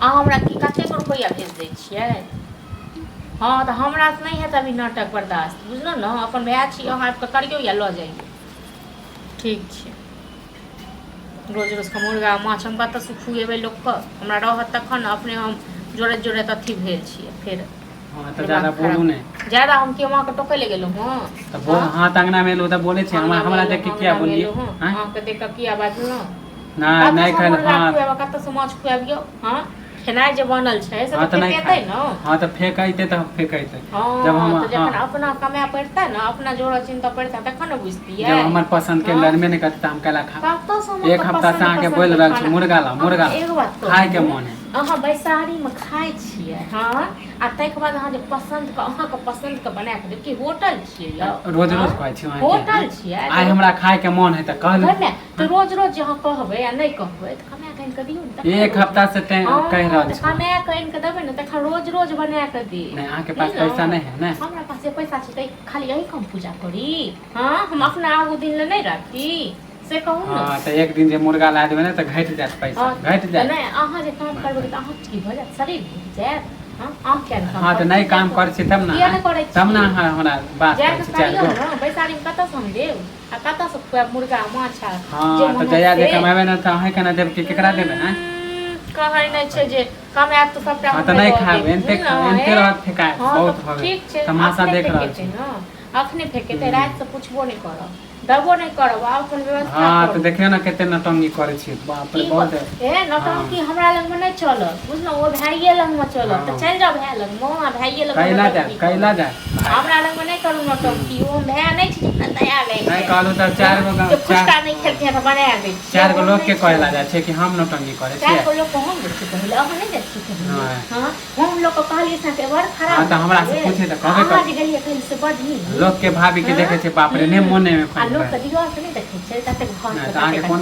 अहाँ हमरा की कतेक रुपैआ भेज दै छियै। हाँ तऽ हमरा से नहीं है अभी नाटक बर्दाश्त, बुझलहुँ ने। अपन भाई छी, अहाँ आबि कऽ करियौ या लऽ जाइयौ। ठीक छै। रोज रोज का मुर्गा माछ हम कतऽसँ खुएबै लोकके। हमरा रहत तखन ने। अपने हम जोड़ैत जोड़ैत अथी भेल छियै। फेर हाँ तो ज्यादा बोलू नहीं। ज्यादा हम केओ अहाँके टोकै ले गेलहुँ हँ। तो बोल हाँ तंगना में लो तो बोले छे हमरा देख के क्या बोलिए। अहाँके देख कऽ किया बाजलहुँ। ना नहीं खाए हाँ कतऽसँ माछ खुआबियौ। हाँ खेनाइ जे बनल छै से हाँ तऽ फेकेतै ने। हाँ तो फेंकते तो फेंकते जब हम जखन अपना कमाए पड़तै ने, अपना जोड़ चिन्ता पड़तै तखन ने बुझतियै। जब हमार पसंद के लड़मे नहीं करता हम केला खा। एक हफ्ता से आके बोल रहल छी मुर्गा ला खाए के मन है। अहाँ बैसारीमे खाइ छियै हाँ, आ ताहिके बाद अहाँ जे अहाँके पसन्दके बना कऽ देखिए। होटल छियै यौ, रोज रोज खाइ छी होटल छियै। आइ हमरा खाए के मन है तो कहलू तो रोज रोज जे अहाँ कहबै आ नहीं कहबै तऽ कमाए कऽ आनि कऽ दियौ ने। एक हफ्ता से कह रहल छी कमाए कऽ आनि कऽ देबै ने तखन रोज रोज बना कऽ दी। नहीं अहाँ के पास पैसा नहीं है ना। हमरा पास पैसा छै तऽ खाली यही कम पूजा करी। हाँ हम अपना आगू दिन ले नहीं राखी से कहू ने। हाँ तो एक दिन जे मुर्गा ला देबै ना तो घट जात पैसा घट जात। नहीं अहाँ जे काम करबै तऽ अहाँ की भऽ जायत, शरीर घटि जायत। हाँ तो नहीं काम कर छी तब ना हमरा बात कर छी चार गो। बैसारी में कतऽ से हम देब आ कतऽ से खुआब मुर्गा माछ। हाँ तो जया जे कमाबे ना तो अहे केना देब कि केकरा देबै ना। कहै नहीं छै जे कमाएब तो सबटा हम तो नहीं खाब एनते रहत फेकाय बहुत भगे। ठीक छै तमाशा देख रहल छी ना। अखने फेकेतै रात से पूछबो नहीं करब, दबो नहीं करब। अपन व्यवस्था हाँ तो देखियो ना कते नटंगी करे छी। बाप रे बहुत ए नटंकी हमरा लग में नहीं चलत, बुझलहुँ। ओ भाइये लग में चलत तो चल जाओ भाई लग में। भाइये लग कैला जाए हमरा लग में नहीं करू नटंकी। ओ भाई नहीं छी जितना दया ले नहीं कहलू तो चार गो फुसका नहीं खेलते हैं तो बना दे। चार गो लोग के कहला जाए छे कि हम नटंगी करे छी। चार गो लोग को हम देखि कहले अहाँ नहीं देखि कहले। हां हम लोग को कहलिए से के बड़ खराब। हां तो हमरा से पूछे तो कहबे कर। आज गेलिए कहीं से बड़ ही लोग के भाभी के देखे छे बाप रे ने मोने में आ लोग के दियो से नहीं देखे छे तते घर के आगे कोन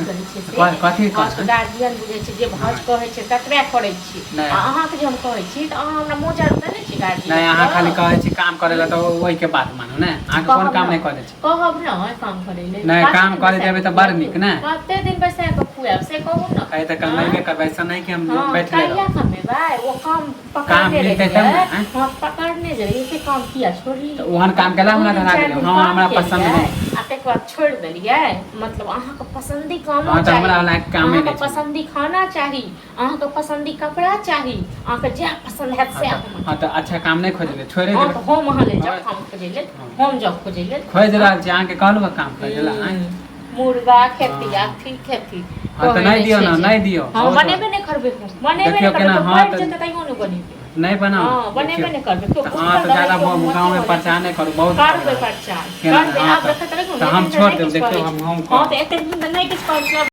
कथि कहै गार्जियन बुझे छे जे भाज कहै छे ततबे करै छी। अहाँ के जे हम कहै छी त अहाँ हमरा मोजा देने छी गार्जियन। नहीं अहाँ खाली कहै छी काम करेला तो ओई के बात मानो ना। अहाँ कोन काम नहीं करे छी। कहब ना काम करे ले। नहीं काम करे देबे तो बड़ निक ना। कते दिन बैसा के खुआब से कहू ना। कहे त कमाइबे करबै ऐसा नहीं कि हम बैठ ले। क्या कमेबै वो काम पकड़ने रहे। हां पकड़ने जे इसे काम किया छोड़ी। तो ओहन काम केला हमरा धरा गेल। हां हमरा पसंद नहीं। आ तक बाद छोड़ देलिए। मतलब अहाँ के पसंदी काम चाहिए। तो हमरा लायक काम नहीं। अहाँ के पसंदी खाना चाहिए, अहाँ के पसंदी कपड़ा चाहिए, अहाँ के जे पसंद है से। हां तो अच्छा काम नहीं खोजले छोड़े दे। हां तो हम अहाँ ले जाओ काम खोजले। हम जब खोजले खोज रहल छी अहाँ के कहलू काम खोजला। मुर्गा खेती या ठीक खेती। हां तो नहीं दियो ना नहीं दियो। हां बनेबे नहीं करबे बनेबे नहीं करबे। हां तो तइयो नहीं बनेबे नहीं बनाओ। हां बनेबे नहीं करबे। हां तो ज्यादा गांव में प्रचार नहीं करू बहुत करबे प्रचार करबे। आप देखत रहो तो हम छोड़ देब देखियो हम हां तो एते दिन नहीं किछ कर